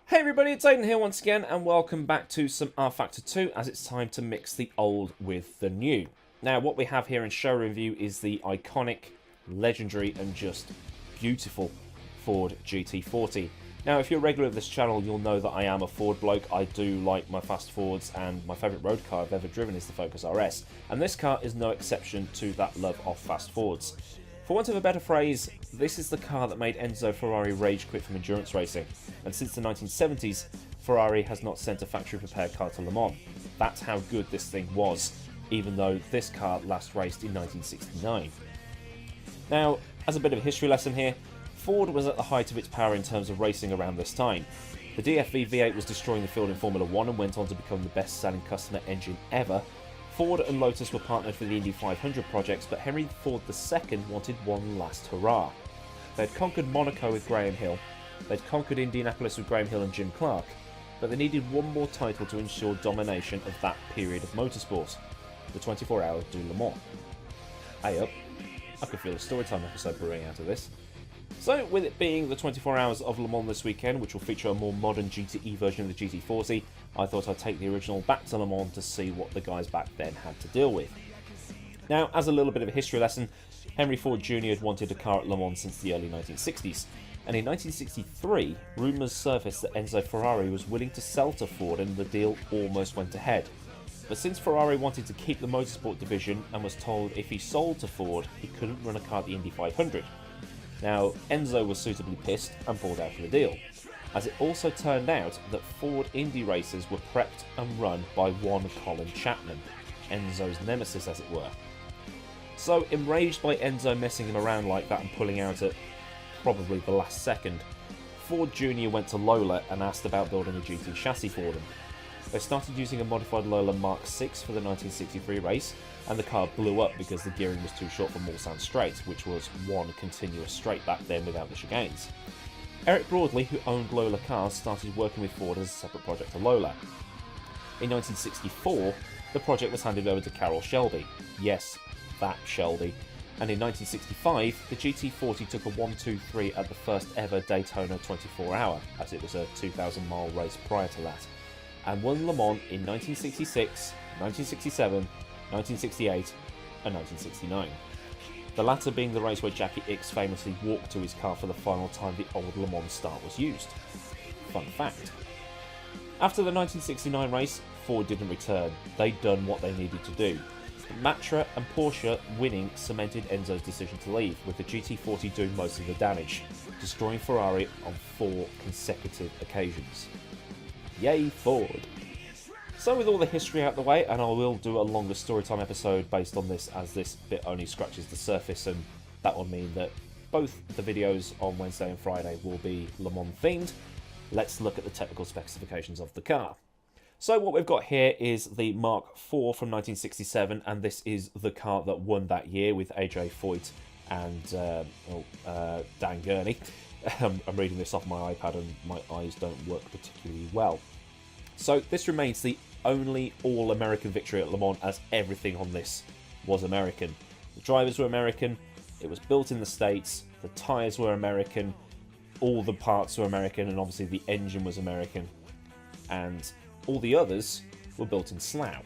Hey everybody, it's Aiden here once again, and welcome back to some rFactor2 as it's time to mix the old with the new. Now, what we have here in showroom view is the iconic, legendary, and just beautiful Ford GT40. Now, if you're a regular of this channel, you'll know that I am a Ford bloke. I do like my fast Fords, and my favourite road car I've ever driven is the Focus RS, and this car is no exception to that love of fast Fords. For want of a better phrase, this is the car that made Enzo Ferrari rage quit from endurance racing, and since the 1970s, Ferrari has not sent a factory prepared car to Le Mans. That's how good this thing was, even though this car last raced in 1969. Now, as a bit of a history lesson here, Ford was at the height of its power in terms of racing around this time. The DFV V8 was destroying the field in Formula 1 and went on to become the best-selling customer engine ever. Ford and Lotus were partnered for the Indy 500 projects, but Henry Ford II wanted one last hurrah. They'd conquered Monaco with Graham Hill, they'd conquered Indianapolis with Graham Hill and Jim Clark, but they needed one more title to ensure domination of that period of motorsport, the 24 Hours du Le Mans. Hey up, I could feel a storytime episode brewing out of this. So, with it being the 24 Hours of Le Mans this weekend, which will feature a more modern GTE version of the GT40, I thought I'd take the original back to Le Mans to see what the guys back then had to deal with. Now, as a little bit of a history lesson, Henry Ford Jr. had wanted a car at Le Mans since the early 1960s, and in 1963, rumours surfaced that Enzo Ferrari was willing to sell to Ford, and the deal almost went ahead. But since Ferrari wanted to keep the motorsport division and was told if he sold to Ford, he couldn't run a car at the Indy 500. Now, Enzo was suitably pissed and pulled out of the deal, as it also turned out that Ford Indy races were prepped and run by one Colin Chapman, Enzo's nemesis as it were. So, enraged by Enzo messing him around like that and pulling out at probably the last second, Ford Jr. went to Lola and asked about building a GT chassis for them. They started using a modified Lola Mark VI for the 1963 race, and the car blew up because the gearing was too short for Mulsanne Straight, which was one continuous straight back then without the chicanes. Eric Broadley, who owned Lola cars, started working with Ford as a separate project to Lola. In 1964, the project was handed over to Carroll Shelby. Yes, that Shelby. And in 1965, the GT40 took a 1-2-3 at the first ever Daytona 24 Hour, as it was a 2,000 mile race prior to that, and won Le Mans in 1966, 1967, 1968 and 1969. The latter being the race where Jackie Ickx famously walked to his car for the final time the old Le Mans start was used. Fun fact. After the 1969 race, Ford didn't return. They'd done what they needed to do. Matra and Porsche winning cemented Enzo's decision to leave, with the GT40 doing most of the damage, destroying Ferrari on 4 consecutive occasions. Yay Ford! So with all the history out the way, and I will do a longer storytime episode based on this, as this bit only scratches the surface, and that will mean that both the videos on Wednesday and Friday will be Le Mans themed. Let's look at the technical specifications of the car. So what we've got here is the Mark IV from 1967, and this is the car that won that year with AJ Foyt and Dan Gurney. I'm reading this off my iPad and my eyes don't work particularly well. So this remains the only all-American victory at Le Mans, as everything on this was American. The drivers were American, it was built in the States, the tyres were American, all the parts were American, and obviously the engine was American, and all the others were built in Slough.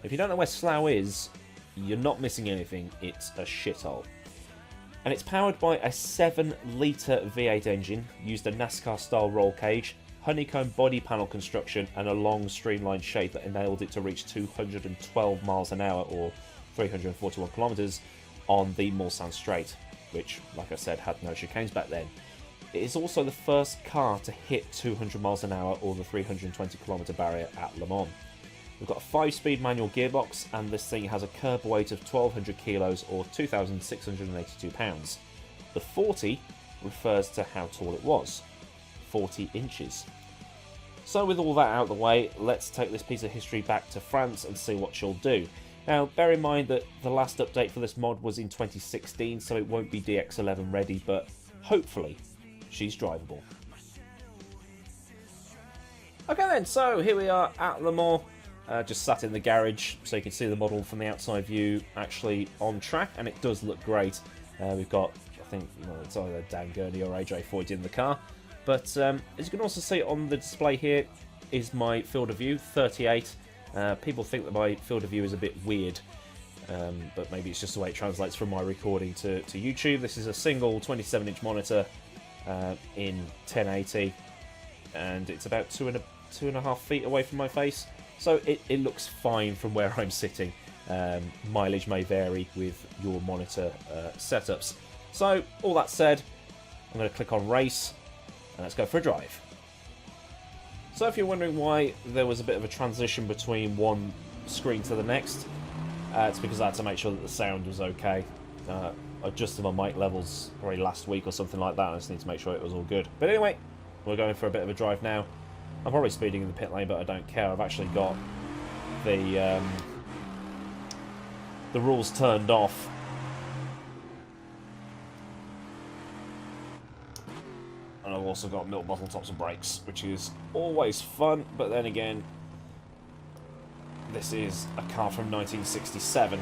If you don't know where Slough is, you're not missing anything, it's a shithole. And it's powered by a 7-litre V8 engine, used a NASCAR-style roll cage, honeycomb body panel construction, and a long streamlined shape that enabled it to reach 212 miles an hour, or 341 kilometres, on the Mulsanne Straight, which, like I said, had no chicanes back then. It is also the first car to hit 200 miles an hour, or the 320 kilometre barrier at Le Mans. We've got a 5-speed manual gearbox, and this thing has a curb weight of 1,200 kilos, or 2,682 pounds. The 40 refers to how tall it was. 40 inches. So with all that out of the way, let's take this piece of history back to France and see what she'll do. Now, bear in mind that the last update for this mod was in 2016, so it won't be DX11 ready, but hopefully she's drivable. Okay then, so here we are at Le Mans, just sat in the garage, so you can see the model from the outside view actually on track, and it does look great. We've got, I think, it's either Dan Gurney or AJ Foyt in the car. But as you can also see on the display here is my field of view, 38. People think that my field of view is a bit weird, but maybe it's just the way it translates from my recording to YouTube. This is a single 27-inch monitor in 1080, and it's about two and a half feet away from my face, so it looks fine from where I'm sitting. Mileage may vary with your monitor setups. So, all that said, I'm going to click on Race, and let's go for a drive. So if you're wondering why there was a bit of a transition between one screen to the next, it's because I had to make sure that the sound was okay. Adjusted my mic levels probably last week or something like that, and I just need to make sure it was all good. But anyway, we're going for a bit of a drive now. I'm probably speeding in the pit lane, but I don't care. I've actually got the rules turned off. And I've also got milk bottle tops and brakes, which is always fun, but then again, this is a car from 1967.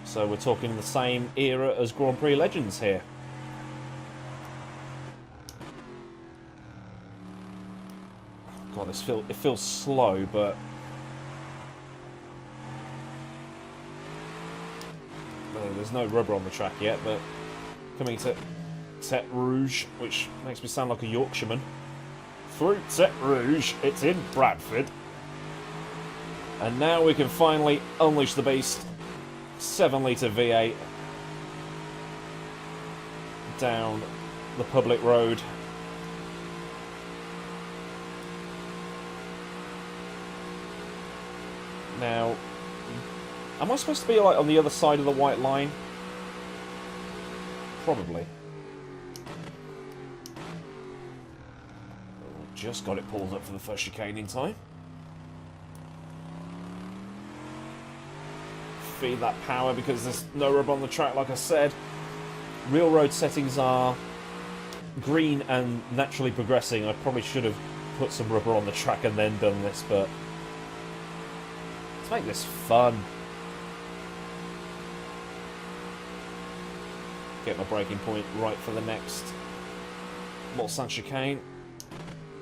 So we're talking the same era as Grand Prix Legends here. God, it feels slow, but there's no rubber on the track yet, but coming to Tête Rouge, which makes me sound like a Yorkshireman. Through Tête Rouge, it's in Bradford. And now we can finally unleash the beast. 7-litre V8 down the public road. Now, am I supposed to be like on the other side of the white line? Probably. Just got it pulled up for the first chicane in time. Feed that power because there's no rubber on the track, like I said. Real road settings are green and naturally progressing. I probably should have put some rubber on the track and then done this, but let's make this fun. Get my braking point right for the next Mulsanne chicane.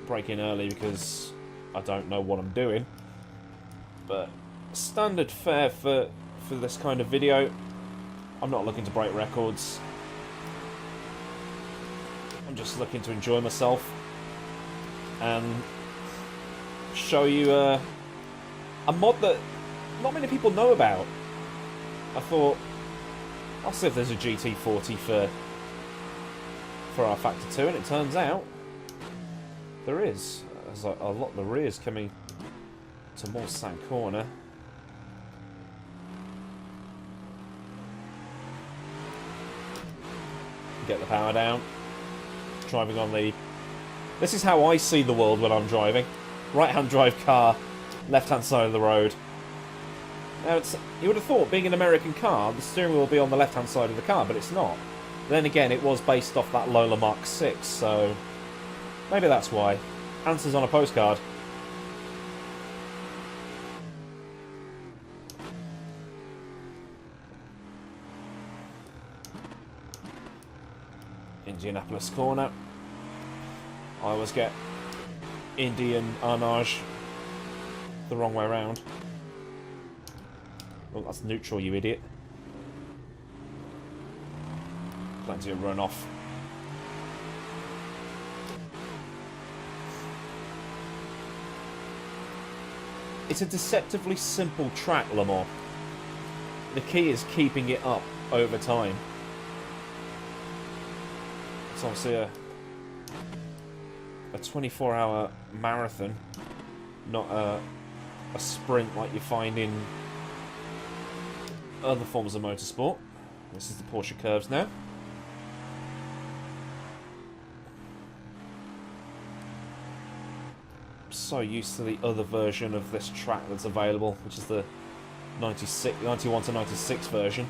Brake in early because I don't know what I'm doing, but standard fare for this kind of video. I'm not looking to break records. I'm just looking to enjoy myself and show you a mod that not many people know about. I thought, I'll see if there's a GT40 for rFactor2, and it turns out there is. There's a lot of the rears coming to Mulsanne corner. Get the power down. Driving on the... This is how I see the world when I'm driving. Right-hand drive car, left-hand side of the road. Now, you would have thought, being an American car, the steering wheel will be on the left-hand side of the car, but it's not. Then again, it was based off that Lola Mark 6, so maybe that's why. Answers on a postcard. Indianapolis corner. I always get Indy and Arnage the wrong way around. Oh, that's neutral, you idiot. Plenty of runoff. It's a deceptively simple track, Le Mans. The key is keeping it up over time. It's obviously a 24-hour marathon, not a sprint like you find in other forms of motorsport. This is the Porsche curves now. So used to the other version of this track that's available, which is the 91 to 96 version.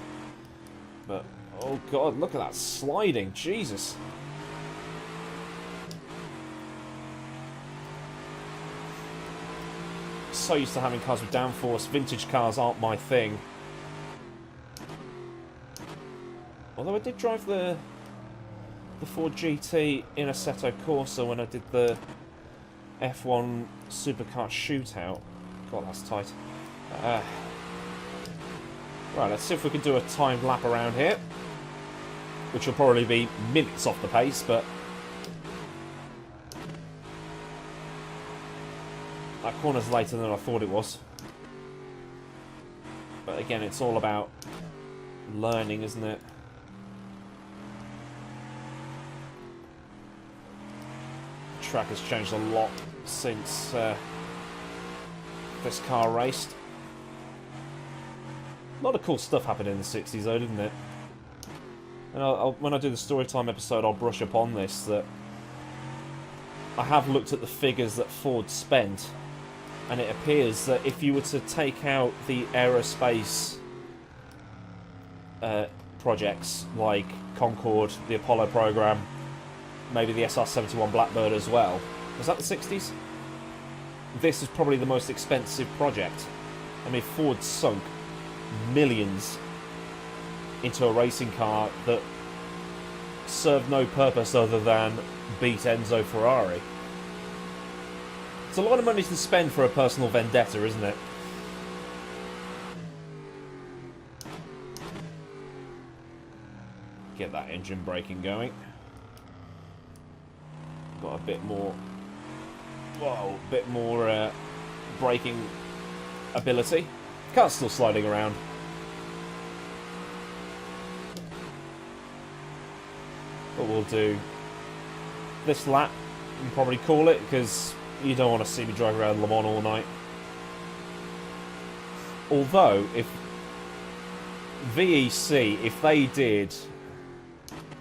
But oh god, look at that sliding, Jesus. So used to having cars with downforce. Vintage cars aren't my thing. Although I did drive the the Ford GT in Assetto Corsa when I did the F1 Supercar Shootout. God, that's tight. Right, let's see if we can do a timed lap around here, which will probably be minutes off the pace, but that corner's later than I thought it was. But again, it's all about learning, isn't it? The track has changed a lot since this car raced. A lot of cool stuff happened in the 60s though, didn't it? And when I do the Storytime episode, I'll brush up on this, that I have looked at the figures that Ford spent, and it appears that if you were to take out the aerospace projects like Concorde, the Apollo program, maybe the SR-71 Blackbird as well. Was that the 60s? This is probably the most expensive project. I mean, Ford sunk millions into a racing car that served no purpose other than beat Enzo Ferrari. It's a lot of money to spend for a personal vendetta, isn't it? Get that engine braking going. Got a bit more... Whoa, a bit more braking ability. Car's still sliding around. But we'll do this lap and probably call it, because you don't want to see me drive around Le Mans all night. Although, if VEC, if they did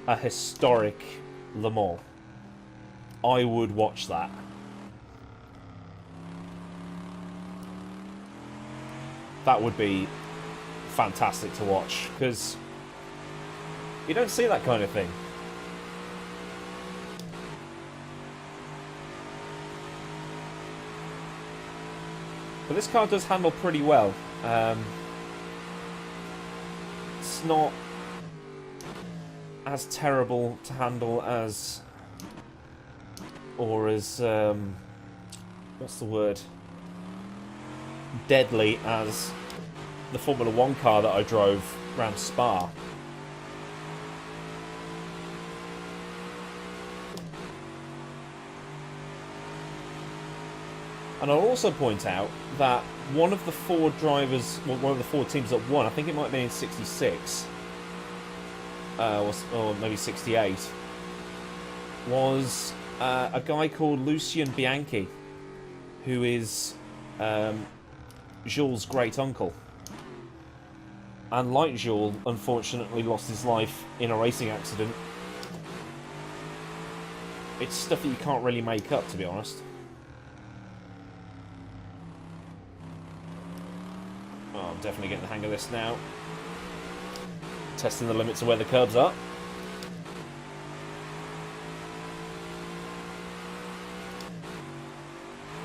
a historic Le Mans, I would watch that. That would be fantastic to watch, because you don't see that kind of thing. But this car does handle pretty well. It's not as terrible to handle as... or as... what's the word? Deadly as the Formula 1 car that I drove around Spa. And I'll also point out that one of the Ford drivers, well, one of the Ford teams that won, I think it might be in 66, or maybe 68, was a guy called Lucien Bianchi, who is Jules' great uncle. And like Jules, unfortunately lost his life in a racing accident. It's stuff that you can't really make up, to be honest. Oh, I'm definitely getting the hang of this now. Testing the limits of where the curbs are.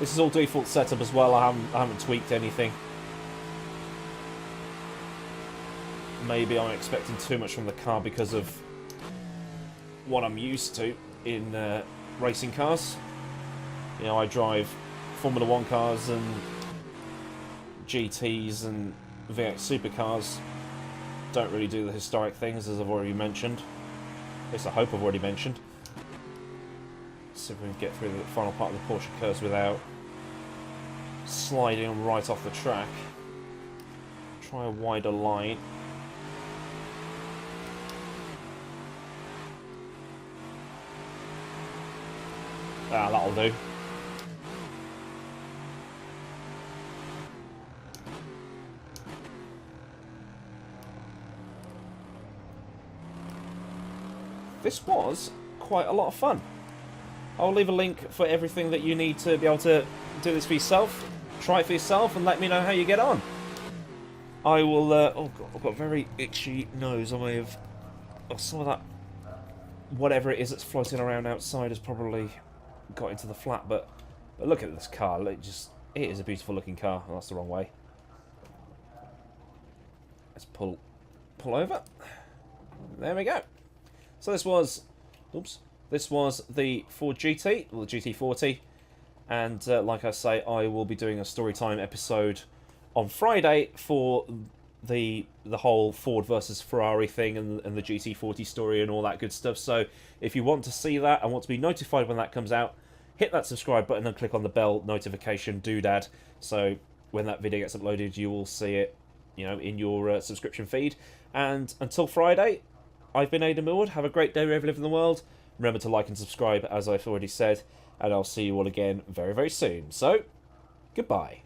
This is all default setup as well. I haven't tweaked anything. Maybe I'm expecting too much from the car because of what I'm used to in racing cars. You know, I drive Formula 1 cars and GTs and V8 supercars. Don't really do the historic things, as I've already mentioned. At least I hope I've already mentioned. See if we can get through the final part of the Porsche curves without sliding right off the track. Try a wider line. Ah, that'll do. This was quite a lot of fun. I'll leave a link for everything that you need to be able to do this for yourself. Try it for yourself and let me know how you get on. I will... oh god, I've got a very itchy nose. I may have... oh, some of that... whatever it is that's floating around outside has probably got into the flat, but look at this car. It is a beautiful looking car. Oh, that's the wrong way. Let's pull over. There we go. So this was Oops. This was the Ford GT, or the GT40. And like I say, I will be doing a storytime episode on Friday for the whole Ford versus Ferrari thing and the GT40 story and all that good stuff. So if you want to see that and want to be notified when that comes out, hit that subscribe button and click on the bell notification doodad. So when that video gets uploaded, you will see it, you know, in your subscription feed. And until Friday, I've been Aidan Millward. Have a great day wherever you live in the world. Remember to like and subscribe, as I've already said, and I'll see you all again very, very soon. So, goodbye.